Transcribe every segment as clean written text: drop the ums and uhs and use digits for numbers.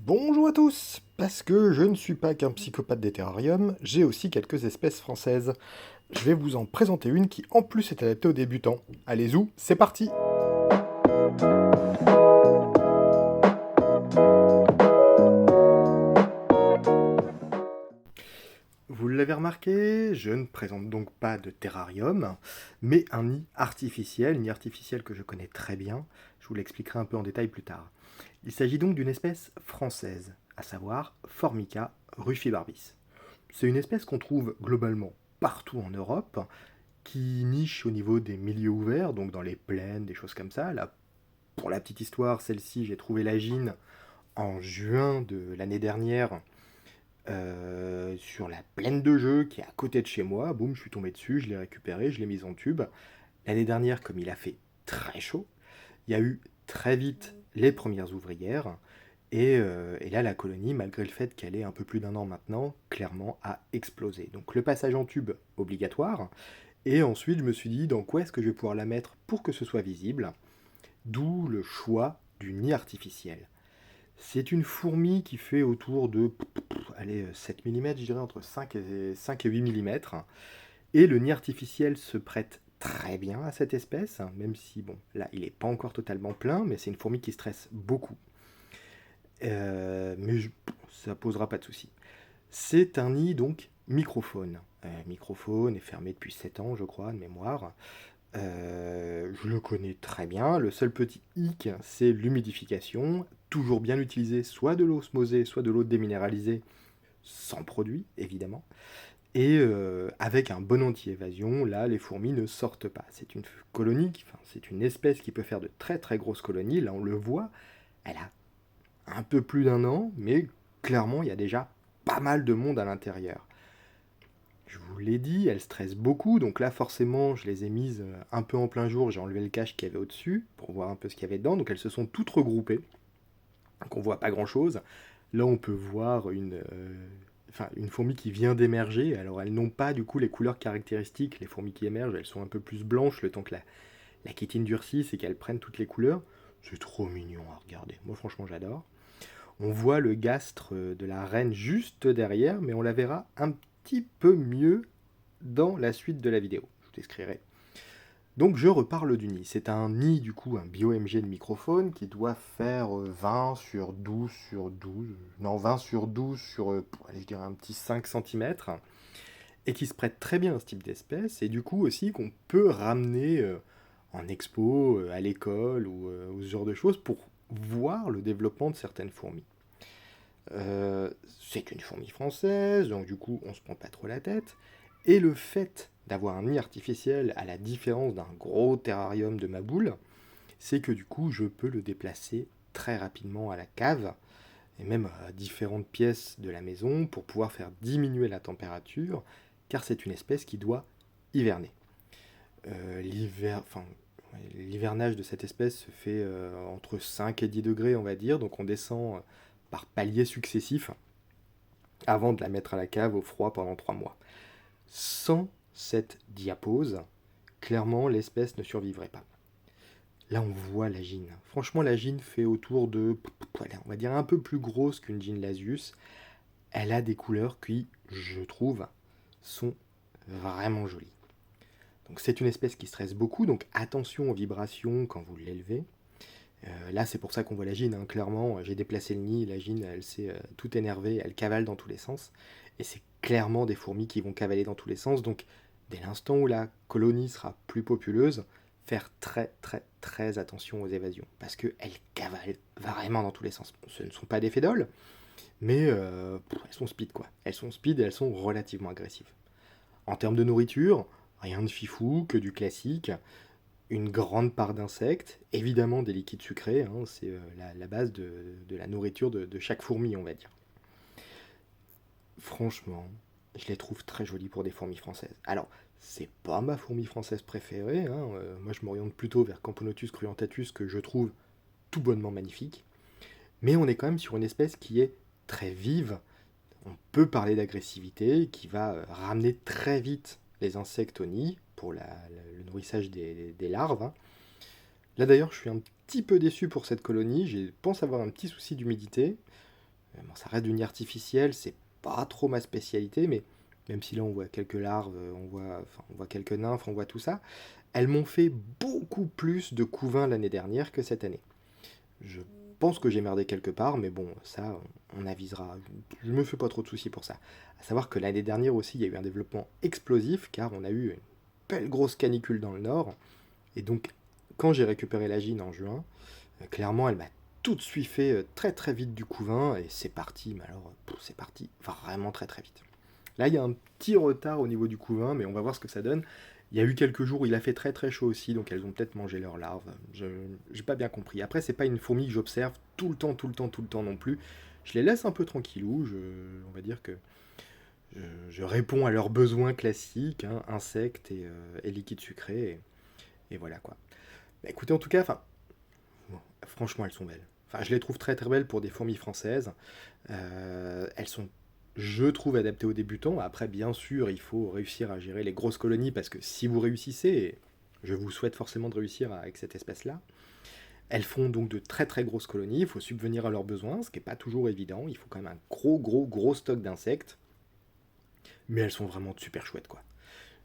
Bonjour à tous! Parce que je ne suis pas qu'un psychopathe des terrariums, j'ai aussi quelques espèces françaises. Je vais vous en présenter une qui en plus est adaptée aux débutants. Allez zou, c'est parti! Vous l'avez remarqué, je ne présente donc pas de terrarium, mais un nid artificiel que je connais très bien, je vous l'expliquerai un peu en détail plus tard. Il s'agit donc d'une espèce française, à savoir Formica rufibarbis. C'est une espèce qu'on trouve globalement partout en Europe, qui niche au niveau des milieux ouverts, donc dans les plaines, des choses comme ça. Là, pour la petite histoire, celle-ci, j'ai trouvé la gine en juin de l'année dernière sur la plaine de jeu qui est à côté de chez moi. Boum, je suis tombé dessus, je l'ai récupéré, je l'ai mise en tube. L'année dernière, comme il a fait très chaud, il y a eu très vite les premières ouvrières. Et là, la colonie, malgré le fait qu'elle ait un peu plus d'un an maintenant, clairement a explosé. Donc le passage en tube obligatoire. Et ensuite, je me suis dit, dans quoi est-ce que je vais pouvoir la mettre pour que ce soit visible? D'où le choix du nid artificiel. C'est une fourmi qui fait autour de allez, 7 mm, je dirais entre 5 et 8 mm. Et le nid artificiel se prête très bien à cette espèce, même si, bon, là, il n'est pas encore totalement plein, mais c'est une fourmi qui stresse beaucoup. Mais ça posera pas de souci. C'est un nid donc microfaune. Microfaune est fermé depuis 7 ans, je crois, de mémoire. Je le connais très bien. Le seul petit hic, c'est l'humidification. Toujours bien utiliser soit de l'eau osmosée, soit de l'eau déminéralisée, sans produit, évidemment. Et avec un bon anti-évasion, là, les fourmis ne sortent pas. C'est une colonie, enfin, c'est une espèce qui peut faire de très très grosses colonies. Là, on le voit, elle a un peu plus d'un an, mais clairement, il y a déjà pas mal de monde à l'intérieur. Je vous l'ai dit, elles stressent beaucoup, donc là forcément je les ai mises un peu en plein jour, j'ai enlevé le cache qu'il y avait au-dessus pour voir un peu ce qu'il y avait dedans, donc elles se sont toutes regroupées, donc on voit pas grand-chose. Là on peut voir une fourmi qui vient d'émerger, alors elles n'ont pas du coup les couleurs caractéristiques, les fourmis qui émergent, elles sont un peu plus blanches le temps que la kétine durcisse et qu'elles prennent toutes les couleurs. C'est trop mignon à regarder, moi franchement j'adore. On voit le gastre de la reine juste derrière, mais on la verra un petit peu mieux dans la suite de la vidéo. Je vous décrirai. Donc je reparle du nid. C'est un nid du coup, un bio-MG de microphone qui doit faire 20 sur 12 sur 12, non 20 sur 12 sur, allez, je dirais un petit 5 cm, et qui se prête très bien à ce type d'espèce, et du coup aussi qu'on peut ramener en expo, à l'école ou ce genre de choses pour voir le développement de certaines fourmis. C'est une fourmi française, donc du coup on se prend pas trop la tête. Et le fait d'avoir un nid artificiel, à la différence d'un gros terrarium de ma boule, c'est que du coup je peux le déplacer très rapidement à la cave, et même à différentes pièces de la maison, pour pouvoir faire diminuer la température, car c'est une espèce qui doit hiverner. L'hivernage de cette espèce se fait entre 5 et 10 degrés, on va dire, donc on descend par paliers successifs avant de la mettre à la cave au froid pendant 3 mois. Sans cette diapose, clairement l'espèce ne survivrait pas. Là on voit la gine. Franchement la gine fait autour de, on va dire un peu plus grosse qu'une gine lasius. Elle a des couleurs qui, je trouve, sont vraiment jolies. Donc c'est une espèce qui stresse beaucoup, donc attention aux vibrations quand vous l'élevez. Là, c'est pour ça qu'on voit la gine, hein. Clairement, j'ai déplacé le nid, la gine, elle s'est tout énervée, elle cavale dans tous les sens. Et c'est clairement des fourmis qui vont cavaler dans tous les sens. Donc, dès l'instant où la colonie sera plus populeuse, faire très très très attention aux évasions. Parce qu'elles cavalent vraiment dans tous les sens. Bon, ce ne sont pas des fédoles, mais elles sont speed quoi. Elles sont speed et elles sont relativement agressives. En termes de nourriture, rien de fifou, que du classique, une grande part d'insectes, évidemment des liquides sucrés, hein, c'est la base de la nourriture de chaque fourmi, on va dire. Franchement, je les trouve très jolies pour des fourmis françaises. Alors, c'est pas ma fourmi française préférée, hein, moi je m'oriente plutôt vers Camponotus cruentatus, que je trouve tout bonnement magnifique, mais on est quand même sur une espèce qui est très vive, on peut parler d'agressivité, qui va ramener très vite les insectes au nid pour le nourrissage des larves, hein. Là d'ailleurs, je suis un petit peu déçu pour cette colonie. Je pense avoir un petit souci d'humidité. Bon, ça reste du nid artificiel, c'est pas trop ma spécialité, mais même si là on voit quelques larves, on voit quelques nymphes, on voit tout ça, elles m'ont fait beaucoup plus de couvains l'année dernière que cette année. Je pense que j'ai merdé quelque part, mais bon, ça, on avisera. Je me fais pas trop de soucis pour ça. À savoir que l'année dernière aussi, il y a eu un développement explosif, car on a eu une belle grosse canicule dans le nord, et donc quand j'ai récupéré la gine en juin, clairement, elle m'a tout de suite fait très très vite du couvain, et c'est parti, mais alors, c'est parti vraiment très très vite. Là, il y a un petit retard au niveau du couvain, mais on va voir ce que ça donne. Il y a eu quelques jours où il a fait très très chaud aussi, donc elles ont peut-être mangé leurs larves. Je J'ai pas bien compris. Après, c'est pas une fourmi que j'observe tout le temps, tout le temps, tout le temps non plus. Je les laisse un peu tranquillou. On va dire que je réponds à leurs besoins classiques, hein, insectes et liquides sucrés, et voilà quoi. Bah, écoutez, en tout cas, bon, franchement, elles sont belles. Enfin, je les trouve très très belles pour des fourmis françaises. Elles sont, je trouve, adaptées aux débutants. Après, bien sûr, il faut réussir à gérer les grosses colonies parce que si vous réussissez, et je vous souhaite forcément de réussir avec cette espèce-là, elles font donc de très très grosses colonies. Il faut subvenir à leurs besoins, ce qui n'est pas toujours évident. Il faut quand même un gros stock d'insectes. Mais elles sont vraiment super chouettes, quoi.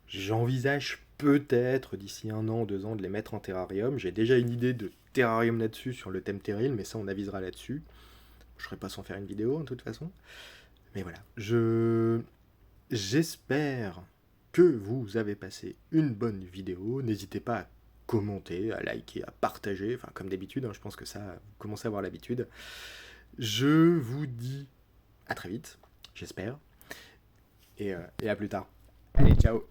J'envisage peut-être d'ici 1 an, 2 ans de les mettre en terrarium. J'ai déjà une idée de terrarium là-dessus sur le thème terril, mais ça on avisera là-dessus. Je ne ferai pas sans faire une vidéo de toute façon. Mais voilà, j'espère que vous avez passé une bonne vidéo. N'hésitez pas à commenter, à liker, à partager, enfin comme d'habitude, hein, je pense que ça, vous commencez à avoir l'habitude. Je vous dis à très vite, j'espère, et à plus tard. Allez, ciao.